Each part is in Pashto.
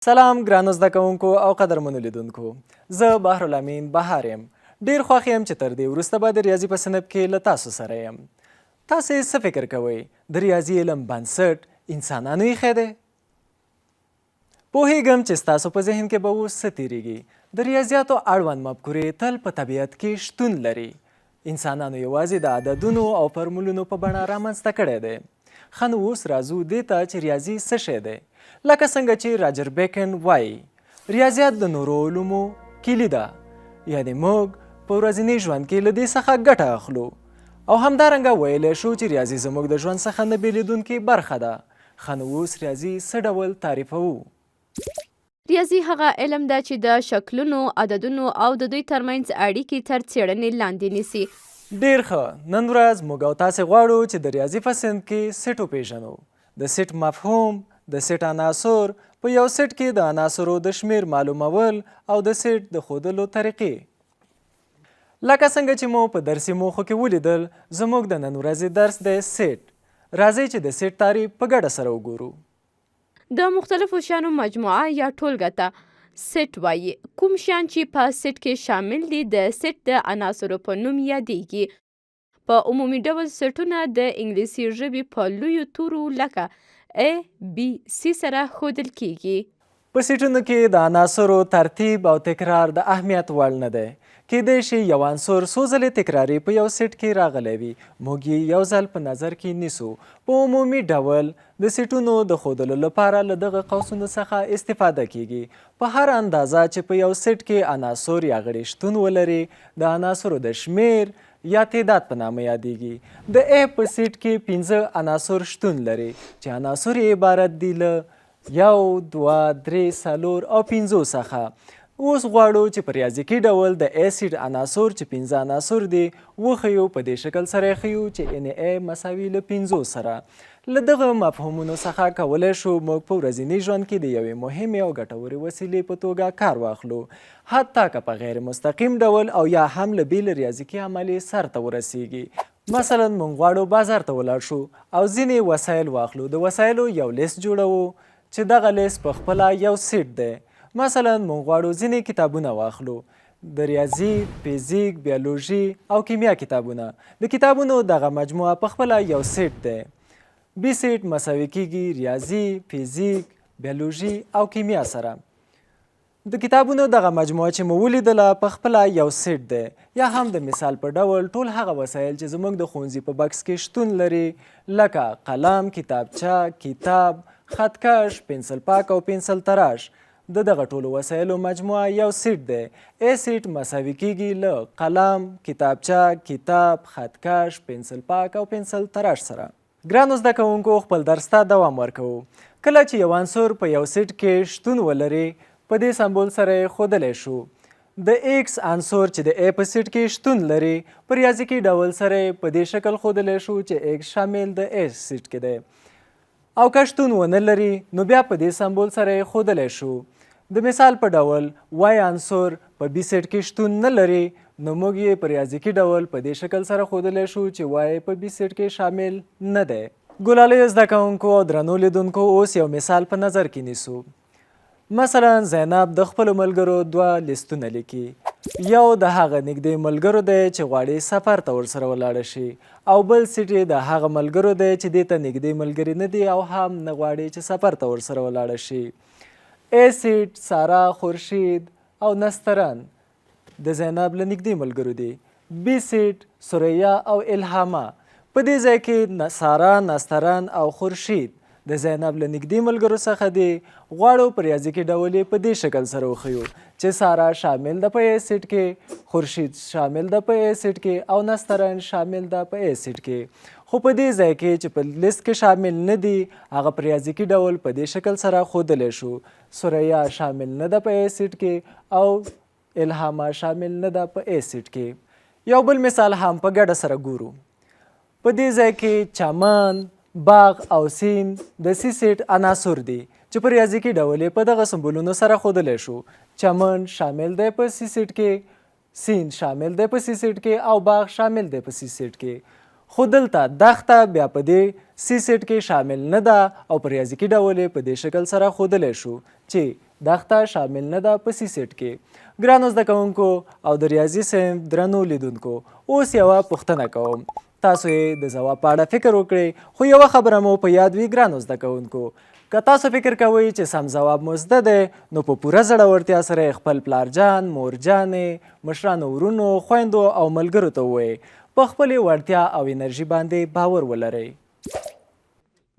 سلام ګرانو زده کوونکو او قدرمنو لیدونکو، زه بحرالامین بهار یم. ډیر خوښ یم چې تر دې وروسته به د ریاضي په صنف کې له تاسو سره یم. تاسې څه فکر کوئ؟ د ریاضي علم بنسټ انسانانو ایښی دی؟ پوهیږم چې ستاسو په ذهن کې به اوس څه تیریږي. د ریاضیاتو اړوند مفکورې تل په طبیعت کې شتون لري. انسانانو یوازې د عددونو او فرمولونو په بڼه رامنځته کړی دی. ښه نو اوس راځو دې ته چې ریاضي څه شی دی. لکه څنګه چې راجر بیکن وایي، ریاضیات د نورو علومو کلي ده، یعنې موږ په ورځني ژوند کې له دې څخه ګټه اخلو، او همدارنګه ویلی شو چې ریاضي زموږ د ژوند څخه نه بېلېدونکې برخه ده. ښه نو اوس ریاضي څه ډول تعریفوو؟ ریاضي هغه علم ده چې د شکلونو، عددونو او د دوی ترمنځ اړیکې تر څېړنې لاندې نیسي. ډېر ښه. نن ورځ موږ او تاسې غواړو چې د ریاضي په صنف کې سیټ وپېژنو. د سیټ مفهوم، د سیټ عناصر، په یو سیټ کې د عناصرو د شمیر معلومول او د سیټ د ښودلو طریقې. لکه څنګه چې مو په درسي موخو کې ولیدل، زموږ د نن ورځې درس دی سیټ. راځئ چې د سیټ تعریف په ګډه سره وګورو. د مختلفو شیانو مجموعه یا ټولګه ته سیټ وایي. کوم شیان چې په سیټ کې شامل دي د سیټ د عناصرو په نوم یادیږي. په عمومي ډول سیټونه د انګلیسي ژبې په لویو تورو لکه A, B, C سره ښودل کیږي. په سیټونو کې د عناصرو ترتیب او تکرار د اهمیت وړ نه دی. کیدای شي یو عنصر څو ځلې تکراري په یو سیټ کې راغلی وي، موږ یې یو ځل په نظر کې نیسو. په عمومي ډول د سیټونو د ښودلو لپاره له دغه قوسونو څخه استفاده کیږي. په هر اندازه چې په یو سیټ کې عناصر یا غړي شتون ولري، د عناصرو د شمیر یا تعداد په نامه یادیږي. د A په سیټ کې 15 عناصر شتون لري چې عناصر یې عبارت دي له 1 2 3 4 او 5 څخه. اوس غواړو چې په ریاضیکي ډول د A سیټ عناصر چې 15 عناصر دي وښیو. په دې شکل سره یې ښیو چې NA مساوي له 5 سره. له دغه مفهومونو څخه کولی شو موږ په ورځني ژوند کې د یوې مهمې او ګټورې وسیلې په توګه کار واخلو، حتی که په غیر مستقیم ډول او یا هم له بېلې ریاضیکي عملې سرته ورسیږي. مثلا موږ غواړو بازار ته ولاړ شو او ځینې وسایل واخلو. د وسایلو یو لیست جوړوو چې دغه لیست په خپله یو سیټ دی. مثلا موږ غواړو ځینې کتابونه واخلو، د ریاضي، فیزیک، بیولوژي او کیمیا کتابونه. د کتابونو دغه مجموعه په خپله یو سیټ دی. B سیټ مساوي کیږي ریاضي، فیزیک، بیولوژي او کیمیا سره. د کتابونو دغه مجموعه چې مو ولیدله په خپله یو سیټ دی. یا هم د مثال په ډول ټول هغه وسایل چې زموږ د ښوونځي په بکس کې شتون لري، لکه قلم، کتابچه، کتاب، خطکش، پنسل پاک او پنسل تراش. د دغه ټولو وسایلو مجموعه یو سیټ دی. A سیټ مساوي کیږي له قلم، کتابچه، کتاب، خطکش، پنسل پاک او پنسل تراش سره. ګرانو زده کوونکو، خپل درس ته دوام ورکوو. کله چې یو عنصر په یو سیټ کې شتون ولري، په دې سمبول سره یې ښودلی شو. د X عنصر چې د A په سیټ کې شتون لري، په ریاضیکي ډول سره یې په دې شکل ښودلی شو چې X شامل د A سیټ کې دی. او که شتون ونه لري، نو بیا په دې سمبول سره یې ښودلی شو. د مثال په ډول Y عنصر په B سیټ کې شتون نه لري، نو موږ یې په ریاضیکي ډول په دې شکل سره ښودلی شو چې Y په B سیټ کې شامل نه دی. ګلالیو زده کوونکو او درنو لیدونکو، اوس یو مثال په نظر کې نیسو. مثلا زینب د خپلو ملګرو 2 لیستونه لیکي. یو د هغه نږدې ملګرو دی چې غواړي سفر ته ورسره ولاړه شي، او بل سیټ یې د هغه ملګرو دی چې دې ته نږدې ملګري نه دي او هم نه غواړي چې سفر ته ورسره ولاړه شي. A سیټ سارا، خورشید او نسترن د زینب له نږدې ملګرو دي. B سیټ سریا او الهامه. په دې ځای کې سارا، نسترن او خورشید د زینب له نږدې ملګرو څخه دي. غواړو په ریاضیکي ډول یې په دې شکل سره وښیو چې سارا شامل ده په A سیټ کې، خورشید شامل ده په A سیټ کې او نسترن شامل ده په A سیټ کې. خو په دې ځای کې چې په لیست کې شامل نه دي، هغه په ریاضیکي ډول په دې شکل سره ښودلی شو. سریا شامل نه ده په A سیټ کې او الهامه شامل نه ده په A سیټ کې. یو بل مثال هم په ګډه سره ګورو. په دې ځای کې چمن، باغ او سیند د C سیټ عناصر دي چې په ریاضیکي ډول یې په دغه سمبولونو سره ښودلی شو. چمن شامل دی په C سیټ کې، سیند شامل دی په C سیټ کې او باغ شامل دی په C سیټ کې. خو دلته دښته بیا په دې C سیټ کې شامل نه ده او په ریاضیکي ډول یې په دې شکل سره ښودلی شو چې دغه شامل نه ده په سی سیټ کې. ګرانو زده کوونکو او د ریاضي صنف درنو لیدونکو، اوس یوه پوښتنه کوم. تاسو یې د ځواب په اړه فکر وکړئ، خو یوه خبره مو په یاد وي ګرانو زده کوونکو، که تاسو فکر کوئ چې سم ځواب مو زده دی، نو په پوره زړورتیا سره خپل پلارجان، مورجانې، مشرانو ورونو، خویندو او ملګرو ته ووایئ. په خپلې وړتیا او انرژي باندې باور ولرئ.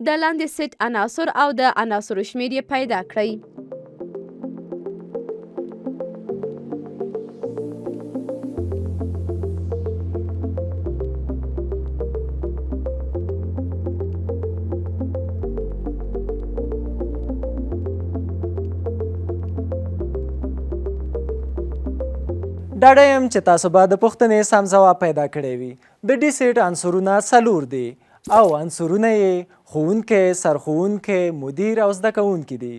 د لاندې سیټ عناصر او د عناصرو شمیر یې پیدا کړئ. ډاډه یم چې تاسو به د پوښتنې سم ځواب پیدا کړی وي. د ډي سیټ عنصرونه 4 دي او عنصرونه یې ښوونکی، سرښوونکی، مدیر او زده کوونکي دي.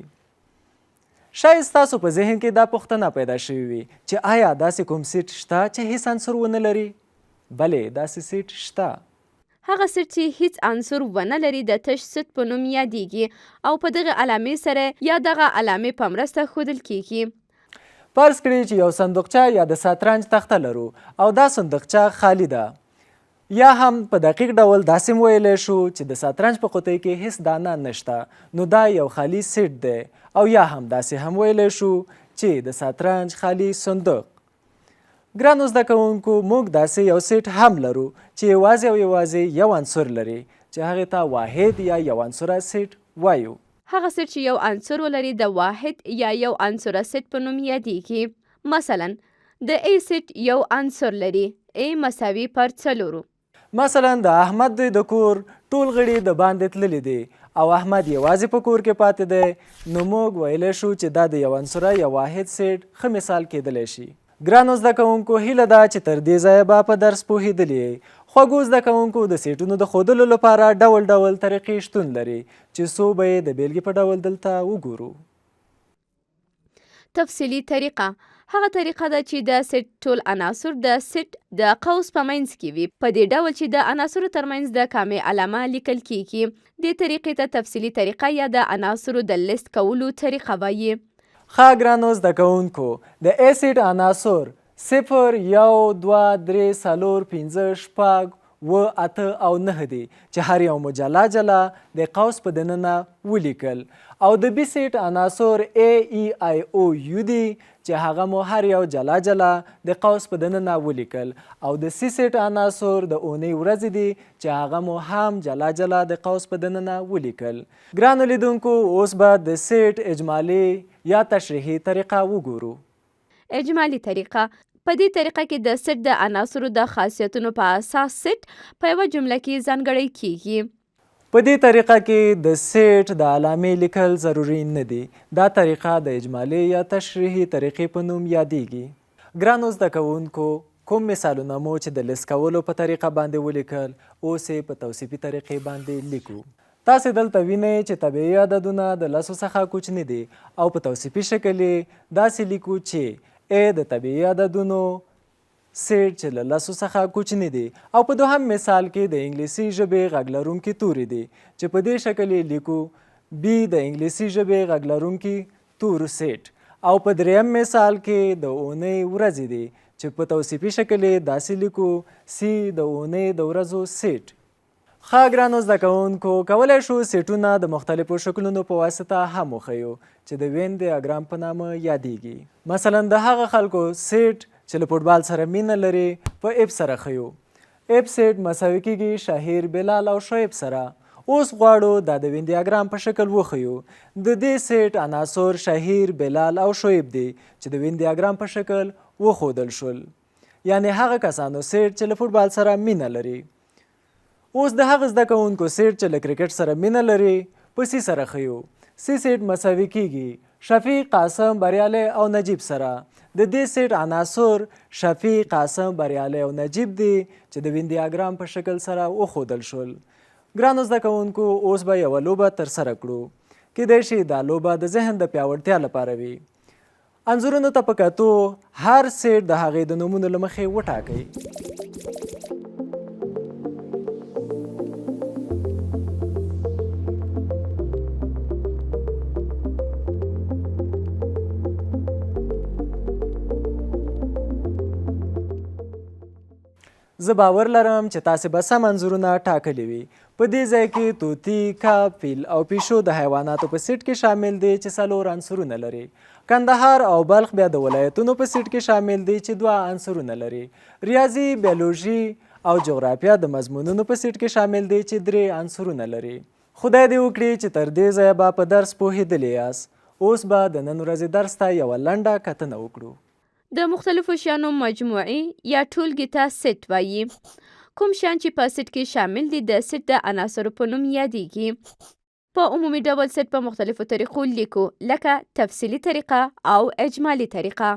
شاید ستاسو په ذهن کې دا پوښتنه پیدا شوې وي چې آیا داسې کوم سیټ شته چې هیڅ عنصر ونه لري؟ بلې، داسې سیټ شته. هغه سیټ چې هیڅ عنصر ونه لري د تش سیټ په نوم یادیږي او په دغه علامې سره یا دغه علامې په مرسته ښودل کیږي. فرض کړئ چې یو صندوقچه یا د شطرنج تخته لرو او دا صندوقچه خالی ده. یا هم په دقیق ډول داسې ویلی شو چې د شطرنج په قطۍ کې هیڅ دانه نشته، نو دا یو خالی سیټ دی. او یا هم داسې هم ویلی شو چې د شطرنج خالی صندوق. ګرانو زده کوونکو، موږ داسې یو سیټ هم لرو چې یوازې او یوازې یو عنصر لري چې هغې ته واحد یا یو عنصره سیټ وایو. هغه سیټ چې یو عنصر ولري د واحد یا یو عنصره سیټ په نوم یادیږي. مثلا د A سیټ یو عنصر لري، A مساوي پر 4. مثلا د احمد د کور ټول غړي د باندې تللی دي او احمد یوازې په کور کې پاتې دی، نو موږ ویلی شو چې دا د یو عنصره یا واحد سیټ ښه مثال کیدلی شي. ګرانو زده کوونکو، هیله ده چې تر دې ځایه به په درس پوهېدلي یئ. خوږو زده کوونکو، د سیټونو د ښودلو لپاره ډول ډول طریقې شتون لري چې څو به یې د بیلګې په ډول دلته وګورو. تفصیلي طریقه هغه طریقه ده چې د سیټ ټول عناصر د سیټ د قوس په منځ کې وي، په دې ډول چې د عناصرو ترمنځ د کامې علامه لیکل کیږي. دې طریقې ته تفصیلي طریقه یا د عناصرو د لیست کولو طریقه وایي. ښه ګرانو زده کوونکو، د A سیټ عناصر 0، 1، 2، 3، 4، 5، 6، 8 او 9 دي چې هر یو مو جلا جلا د قوس په دننه ولیکل. او د B سیټ عناصر A، E، I، O، U دي چې هغه مو هر یو جلا جلا د قوس په دننه ولیکل. او د C سیټ عناصر د اونۍ ورځې دي چې هغه مو هم جلا جلا د قوس په دننه ولیکل. ګرانو لیدونکو، اوس به د سیټ اجمالي یا تشریحي طریقه وګورو. اجمالي طریقه په دې طریقه کې د سیټ د عناصرو د خاصیتونو په اساس سیټ په یوه جمله کې ځانګړی کیږي. په دې طریقه کې د سیټ د علامې لیکل ضروري نه دي. دا طریقه د اجمالي یا تشریحي طریقې په نوم یادیږي. ګرانو زده کوونکو، کوم مثالونه مو چې د لیست کولو په طریقه باندې ولیکل، اوس یې په توصیفي طریقې باندې لیکو. تاسې دلته وینئ چې طبیعي عددونه د 10 څخه کوچني دي او په توصیفي شکل یې داسې لیکو چې A د طبیعي عددونو سیټ چې له 10 څخه کوچني دي. او په دوهم مثال کې د انګلیسي ژبې غږ لرونکي توري دي چې په دې شکل یې لیکو B د انګلیسي ژبې غږ لرونکي تورو سیټ. او په دریم مثال کې د اونۍ ورځې دي چې په توصیفي شکل یې داسې لیکو C د اونۍ د ورځو سیټ. ښه ګرانو زده کوونکو، کولی شو سیټونه د مختلفو شکلونو په واسطه هم وښیو چې د وین دیاګرام په نامه یادیږي. مثلا د هغه خلکو سیټ چې له فوټبال سره مینه لري په اف سره ښیو. اف سیټ مساوي کیږي شهیر، بلال او شعیب سره. اوس غواړو دا د وین دیاګرام په شکل وښیو. د دې سیټ عناصر شهیر، بلال او شعیب دي چې د وین دیاګرام په شکل وښودل شول. یعنې هغه کسانو سیټ چې له فوټبال سره مینه لري. اوس د هغه زده کوونکو سیټ چې له کرکټ سره مینه لري په C سره ښیو. C سیټ مساوي کیږي شفیق، قاسم، بریالی او نجیب سره. د دې سیټ عناصر شفیق، قاسم، بریالی او نجیب دي چې د وین دیاګرام په شکل سره وښودل شول. ګرانو زده کوونکو، اوس به یوه لوبه ترسره کړو. کیدای شي دا لوبه د ذهن د پیاوړتیا لپاره وي. انځورونو ته په کتو هر سیټ د هغې د نومونو له مخې وټاکئ. زه باور لرم چې تاسې به سم انځورونه ټاکلي وي. په دې ځای کې طوطي، کب، فیل او پیشو د حیواناتو په سیټ کې شامل دي چې 4 عنصرونه لري. کندهار او بلخ بیا د ولایتونو په سیټ کې شامل دي چې 2 عنصرونه لري. ریاضي، بیولوژي او جغرافیه د مضمونونو په سیټ کې شامل دي چې 3 عنصرونه لري. خدای دې وکړي چې تر دې ځایه به په درس پوهېدلي یاست. اوس به د نن ورځې درس ته یوه لنډه کتنه وکړو. د مختلفو شیانو مجموعې یا ټولګې ته سیټ وایي. کوم شیان چې په سیټ کې شامل دي د سیټ د عناصرو په نوم یادیږي. په عمومي ډول سیټ په مختلفو طریقو لیکو لکه تفصیلي طریقه او اجمالي طریقه.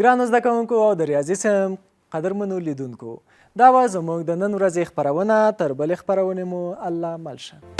ګرانو زده کوونکو او د ریاضي صنف قدرمنو لیدونکو، دا وه زموږ د نن ورځې خپرونه. تر بلې خپرونې مو الله مل شه.